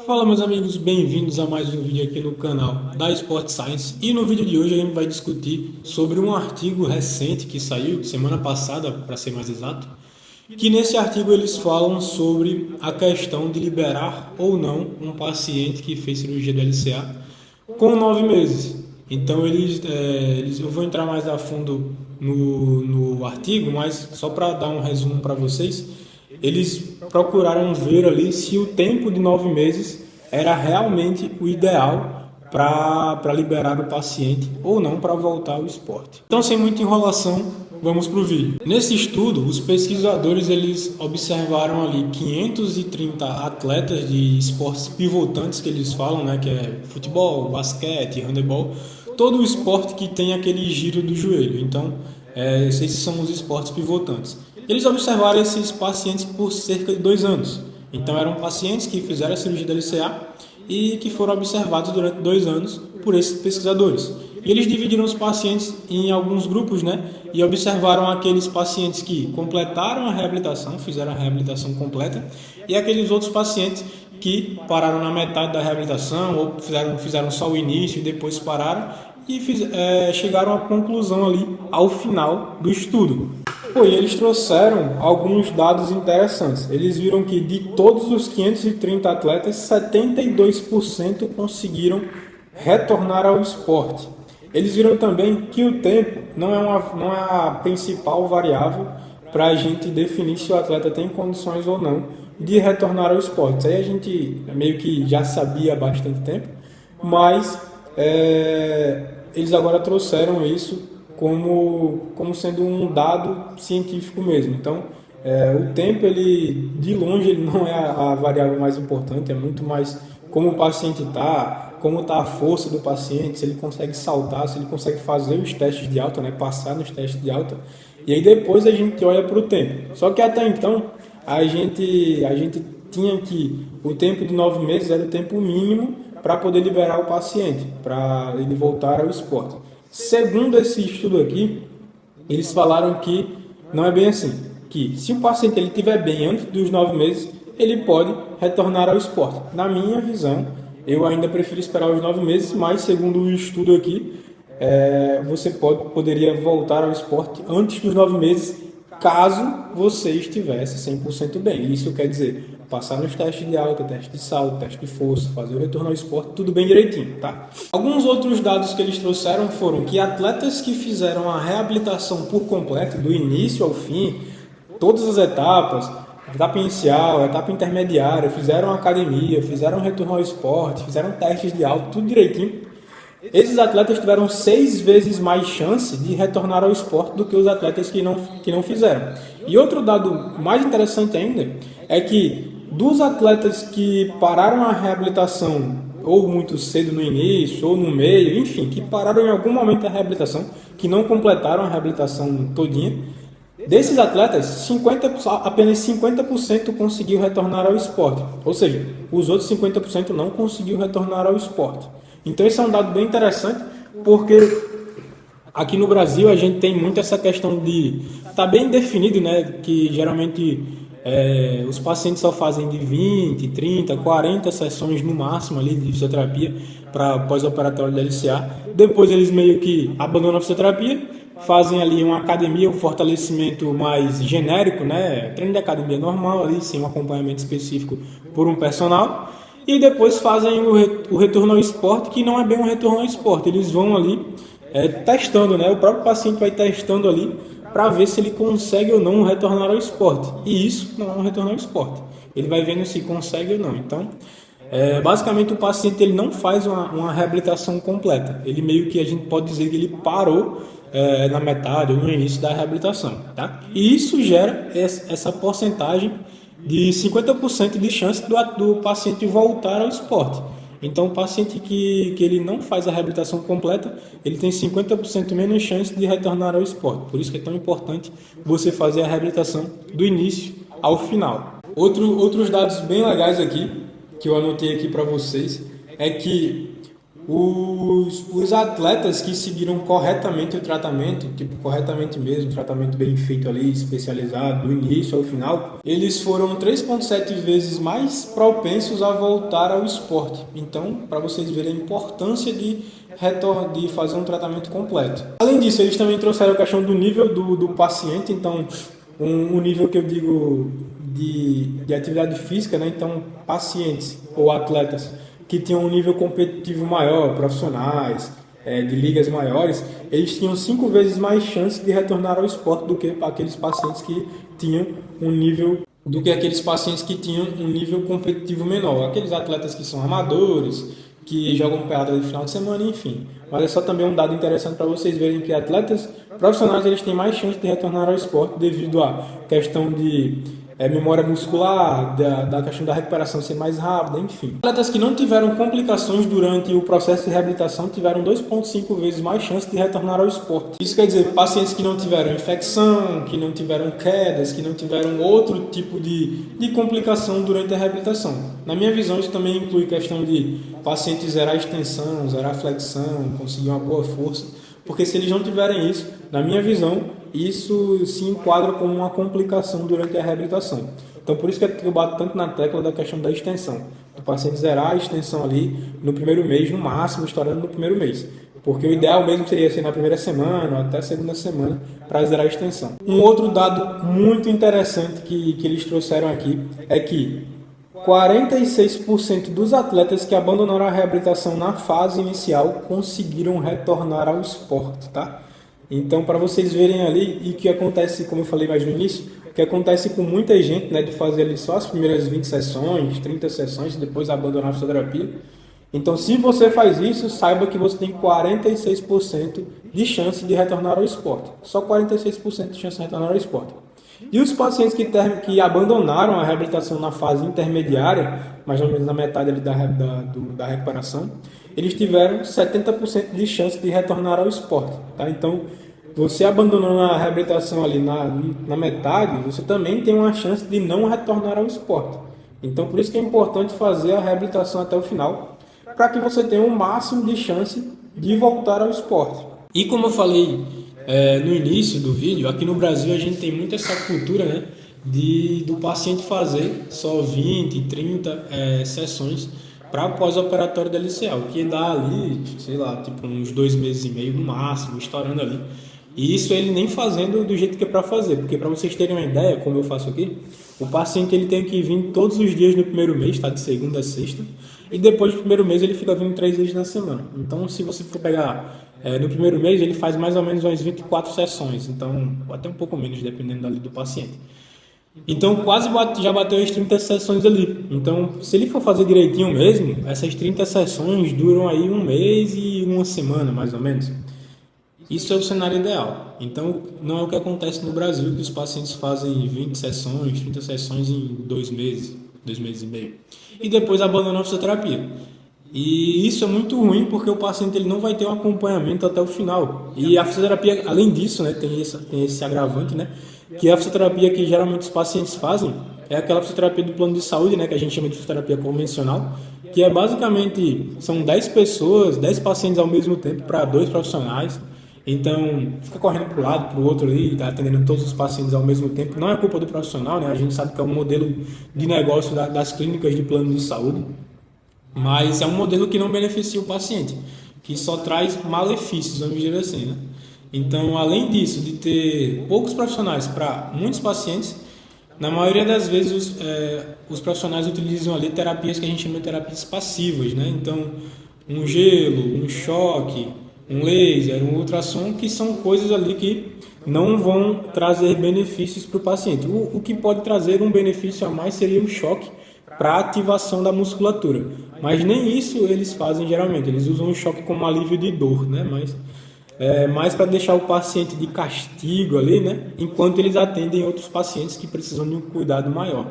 Fala meus amigos, bem-vindos a mais um vídeo aqui no canal da Sport Science. E no vídeo de hoje a gente vai discutir sobre um artigo recente que saiu semana passada, para ser mais exato, que nesse artigo eles falam sobre a questão de liberar ou não um paciente que fez cirurgia do LCA com 9 meses. Então eu vou entrar mais a fundo no artigo, mas só para dar um resumo para vocês, eles procuraram ver ali se o tempo de 9 meses era realmente o ideal para liberar o paciente ou não para voltar ao esporte. Então, sem muita enrolação, vamos para o vídeo. Nesse estudo, os pesquisadores eles observaram ali 530 atletas de esportes pivotantes que eles falam, né, que é futebol, basquete, handebol, todo o esporte que tem aquele giro do joelho. Então, esses são os esportes pivotantes. Eles observaram esses pacientes por cerca de 2 anos. Então, eram pacientes que fizeram a cirurgia da LCA e que foram observados durante 2 anos por esses pesquisadores. E eles dividiram os pacientes em alguns grupos, né? E observaram aqueles pacientes que completaram a reabilitação, fizeram a reabilitação completa, e aqueles outros pacientes que pararam na metade da reabilitação ou fizeram só o início e depois pararam e chegaram à conclusão ali ao final do estudo. E eles trouxeram alguns dados interessantes. Eles viram que de todos os 530 atletas, 72% conseguiram retornar ao esporte. Eles viram também que o tempo não é a principal variável para a gente definir se o atleta tem condições ou não de retornar ao esporte. Isso aí a gente meio que já sabia há bastante tempo, mas eles agora trouxeram isso como sendo um dado científico mesmo. Então, o tempo, de longe, ele não é a variável mais importante, é muito mais como o paciente está, como está a força do paciente, se ele consegue saltar, se ele consegue fazer os testes de alta, né, passar nos testes de alta, e aí depois a gente olha para o tempo. Só que até então, a gente tinha que o tempo de 9 meses era o tempo mínimo para poder liberar o paciente, para ele voltar ao esporte. Segundo esse estudo aqui, eles falaram que não é bem assim, que se o paciente ele estiver bem antes dos 9 meses, ele pode retornar ao esporte. Na minha visão, eu ainda prefiro esperar os 9 meses, mas segundo o estudo aqui, você poderia voltar ao esporte antes dos 9 meses, caso você estivesse 100% bem. Isso quer dizer, passar nos testes de alta, teste de salto, teste de força, fazer o retorno ao esporte, tudo bem direitinho, tá? Alguns outros dados que eles trouxeram foram que atletas que fizeram a reabilitação por completo, do início ao fim, todas as etapas, etapa inicial, etapa intermediária, fizeram academia, fizeram retorno ao esporte, fizeram testes de alta, tudo direitinho. Esses atletas tiveram 6 vezes mais chance de retornar ao esporte do que os atletas que não fizeram. E outro dado mais interessante ainda é que dos atletas que pararam a reabilitação ou muito cedo no início ou no meio, enfim, que pararam em algum momento da reabilitação, que não completaram a reabilitação todinha, desses atletas, apenas 50% conseguiu retornar ao esporte. Ou seja, os outros 50% não conseguiu retornar ao esporte. Então, esse é um dado bem interessante, porque aqui no Brasil a gente tem muito essa questão de... Está bem definido, né, que geralmente os pacientes só fazem de 20, 30, 40 sessões no máximo ali de fisioterapia para pós-operatório da LCA. Depois eles meio que abandonam a fisioterapia, fazem ali uma academia, um fortalecimento mais genérico, né, treino de academia normal ali, sem um acompanhamento específico por um personal. E depois fazem o retorno ao esporte, que não é bem um retorno ao esporte. Eles vão ali testando, né? O próprio paciente vai testando ali para ver se ele consegue ou não retornar ao esporte. E isso não é um retorno ao esporte. Ele vai vendo se consegue ou não. Então, basicamente o paciente ele não faz uma reabilitação completa. Ele meio que a gente pode dizer que ele parou na metade ou no início da reabilitação. Tá? E isso gera essa porcentagem de 50% de chance do paciente voltar ao esporte. Então, o paciente que ele não faz a reabilitação completa, ele tem 50% menos chance de retornar ao esporte. Por isso que é tão importante você fazer a reabilitação do início ao final. Outros dados bem legais aqui, que eu anotei aqui para vocês, é que Os atletas que seguiram corretamente o tratamento, tipo, corretamente mesmo, tratamento bem feito ali, especializado, do início ao final, eles foram 3,7 vezes mais propensos a voltar ao esporte. Então, para vocês verem a importância de fazer um tratamento completo. Além disso, eles também trouxeram a questão do nível do paciente, então, um nível que eu digo de atividade física, né? Então, pacientes ou atletas que tinham um nível competitivo maior, profissionais, de ligas maiores, eles tinham 5 vezes mais chance de retornar ao esporte do que aqueles pacientes que tinham um nível competitivo menor. Aqueles atletas que são amadores, que jogam pelada no final de semana, enfim. Mas é só também um dado interessante para vocês verem que atletas profissionais eles têm mais chance de retornar ao esporte devido à questão de memória muscular, da questão da recuperação ser mais rápida, enfim. Atletas que não tiveram complicações durante o processo de reabilitação tiveram 2,5 vezes mais chance de retornar ao esporte. Isso quer dizer, pacientes que não tiveram infecção, que não tiveram quedas, que não tiveram outro tipo de complicação durante a reabilitação. Na minha visão, isso também inclui questão de pacientes zerar extensão, zerar flexão, conseguir uma boa força, porque se eles não tiverem isso, na minha visão, isso se enquadra como uma complicação durante a reabilitação. Então, por isso que eu bato tanto na tecla da questão da extensão. O paciente zerar a extensão ali no primeiro mês, no máximo, estourando no primeiro mês. Porque o ideal mesmo seria ser na primeira semana ou até a segunda semana para zerar a extensão. Um outro dado muito interessante que eles trouxeram aqui é que 46% dos atletas que abandonaram a reabilitação na fase inicial conseguiram retornar ao esporte, tá? Então, para vocês verem ali, e que acontece, como eu falei mais no início, que acontece com muita gente, né, de fazer ali só as primeiras 20 sessões, 30 sessões e depois abandonar a fisioterapia. Então, se você faz isso, saiba que você tem 46% de chance de retornar ao esporte. Só 46% de chance de retornar ao esporte. E os pacientes que abandonaram a reabilitação na fase intermediária, mais ou menos na metade ali da recuperação, eles tiveram 70% de chance de retornar ao esporte. Tá? Então, você abandonando a reabilitação ali na metade, você também tem uma chance de não retornar ao esporte. Então, por isso que é importante fazer a reabilitação até o final, para que você tenha o máximo de chance de voltar ao esporte. E como eu falei no início do vídeo, aqui no Brasil a gente tem muito essa cultura, né, do paciente fazer só 20, 30 sessões para pós-operatório da LCA, o que dá ali, sei lá, tipo uns 2 meses e meio no máximo, estourando ali. E isso ele nem fazendo do jeito que é para fazer, porque para vocês terem uma ideia, como eu faço aqui, o paciente ele tem que vir todos os dias no primeiro mês, tá, de segunda a sexta, e depois do primeiro mês ele fica vindo 3 vezes na semana. Então, se você for pegar no primeiro mês, ele faz mais ou menos umas 24 sessões, então até um pouco menos, dependendo ali do paciente. Então quase já bateu as 30 sessões ali. Então, se ele for fazer direitinho mesmo, essas 30 sessões duram aí 1 mês e 1 semana, mais ou menos. Isso é o cenário ideal. Então, não é o que acontece no Brasil, que os pacientes fazem 20 sessões, 30 sessões em 2 meses, 2 meses e meio. E depois abandonam a fisioterapia. E isso é muito ruim porque o paciente ele não vai ter um acompanhamento até o final. E a fisioterapia, além disso, né, tem esse agravante, né, que a fisioterapia que geralmente os pacientes fazem é aquela fisioterapia do plano de saúde, né, que a gente chama de fisioterapia convencional, que é basicamente, são 10 pessoas, 10 pacientes ao mesmo tempo para 2 profissionais. Então, fica correndo para um lado, para o outro ali, tá atendendo todos os pacientes ao mesmo tempo. Não é culpa do profissional, né? A gente sabe que é um modelo de negócio das clínicas de plano de saúde, mas é um modelo que não beneficia o paciente, que só traz malefícios, vamos dizer assim, né? Então, além disso, de ter poucos profissionais para muitos pacientes, na maioria das vezes os profissionais utilizam ali terapias que a gente chama de terapias passivas, né? Então, um gelo, um choque, um laser, um ultrassom, que são coisas ali que não vão trazer benefícios para o paciente. O que pode trazer um benefício a mais seria um choque para a ativação da musculatura. Mas nem isso eles fazem geralmente. Eles usam o choque como alívio de dor, né? Mas mais para deixar o paciente de castigo ali, né? Enquanto eles atendem outros pacientes que precisam de um cuidado maior.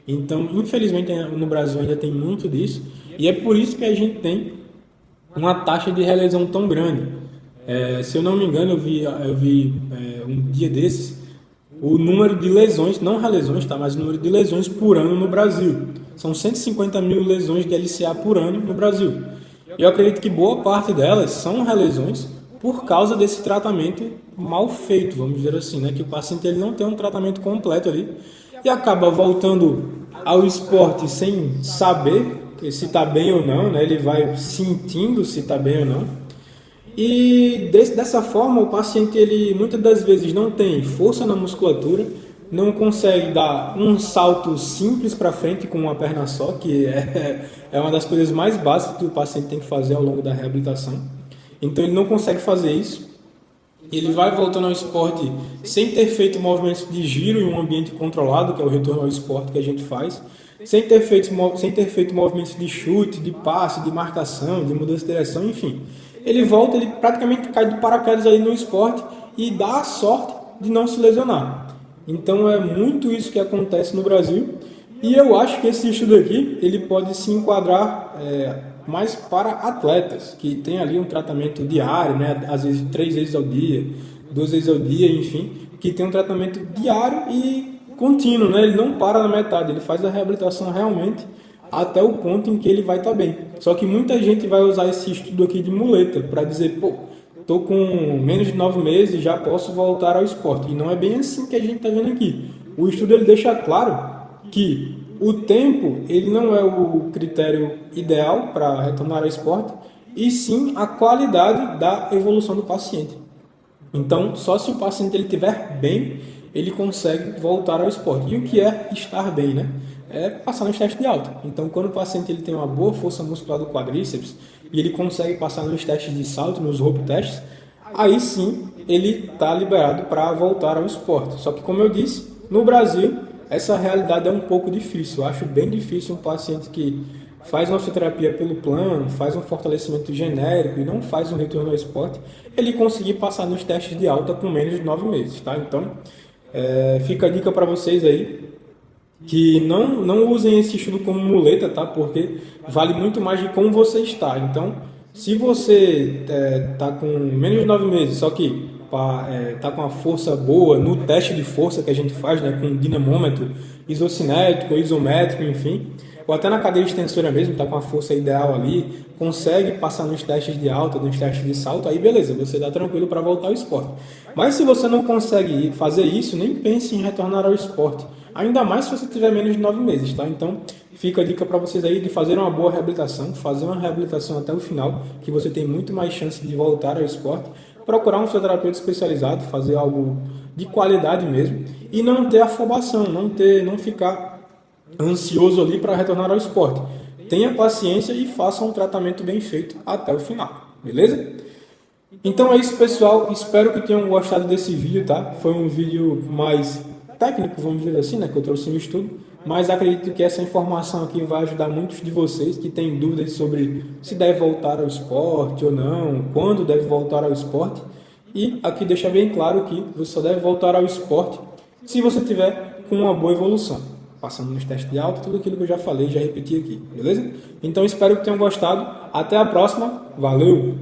Então, infelizmente, no Brasil ainda tem muito disso. E é por isso que a gente tem uma taxa de relesão tão grande. Se eu não me engano, eu vi um dia desses o número de lesões, não relesões, tá, mas o número de lesões por ano no Brasil. São 150 mil lesões de LCA por ano no Brasil. Eu acredito que boa parte delas são relesões por causa desse tratamento mal feito, vamos dizer assim, né? Que o paciente ele não tem um tratamento completo ali e acaba voltando ao esporte sem saber se está bem ou não, né? Ele vai sentindo se está bem ou não. E dessa forma o paciente ele muitas das vezes não tem força na musculatura, não consegue dar um salto simples para frente com uma perna só, que é uma das coisas mais básicas que o paciente tem que fazer ao longo da reabilitação. Então ele não consegue fazer isso. Ele vai voltando ao esporte sem ter feito movimentos de giro em um ambiente controlado, que é o retorno ao esporte que a gente faz, sem ter feito movimentos de chute, de passe, de marcação, de mudança de direção, enfim. Ele volta, ele praticamente cai de paraquedas aí no esporte e dá a sorte de não se lesionar. Então é muito isso que acontece no Brasil e eu acho que esse estudo aqui ele pode se enquadrar mais para atletas que tem ali um tratamento diário, né? Às vezes 3 vezes ao dia, 2 vezes ao dia, enfim, que tem um tratamento diário e contínuo, né? Ele não para na metade, ele faz a reabilitação realmente até o ponto em que ele vai estar bem. Só que muita gente vai usar esse estudo aqui de muleta para dizer, pô, estou com menos de 9 meses e já posso voltar ao esporte. E não é bem assim que a gente está vendo aqui. O estudo ele deixa claro que o tempo ele não é o critério ideal para retornar ao esporte, e sim a qualidade da evolução do paciente. Então, só se o paciente ele estiver bem, ele consegue voltar ao esporte. E o que é estar bem, né? É passar nos testes de alta. Então, quando o paciente ele tem uma boa força muscular do quadríceps e ele consegue passar nos testes de salto, nos rope tests, aí sim ele está liberado para voltar ao esporte. Só que, como eu disse, no Brasil, essa realidade é um pouco difícil. Eu acho bem difícil um paciente que faz uma fisioterapia pelo plano, faz um fortalecimento genérico e não faz um retorno ao esporte, ele conseguir passar nos testes de alta com menos de 9 meses, tá? Então, fica a dica para vocês aí, que não usem esse estudo como muleta, tá? Porque vale muito mais de como você está. Então, se você está com menos de 9 meses, só que está com uma força boa no teste de força que a gente faz, né, com dinamômetro isocinético, isométrico, enfim, ou até na cadeira extensora mesmo, está com a força ideal ali, consegue passar nos testes de alta, nos testes de salto, aí beleza, você está tranquilo para voltar ao esporte. Mas se você não consegue fazer isso, nem pense em retornar ao esporte, ainda mais se você tiver menos de 9 meses, tá? Então, fica a dica para vocês aí de fazer uma boa reabilitação, fazer uma reabilitação até o final, que você tem muito mais chance de voltar ao esporte, procurar um fisioterapeuta especializado, fazer algo de qualidade mesmo, e não ter afobação, não ficar ansioso ali para retornar ao esporte. Tenha paciência e faça um tratamento bem feito até o final, beleza? Então é isso, pessoal. Espero que tenham gostado desse vídeo, tá? Foi um vídeo mais técnico, vamos dizer assim, né? Que eu trouxe um estudo. Mas acredito que essa informação aqui vai ajudar muitos de vocês que têm dúvidas sobre se deve voltar ao esporte ou não, quando deve voltar ao esporte. E aqui deixa bem claro que você só deve voltar ao esporte se você tiver com uma boa evolução, passando nos testes de alta, tudo aquilo que eu já falei, já repeti aqui, beleza? Então espero que tenham gostado. Até a próxima. Valeu!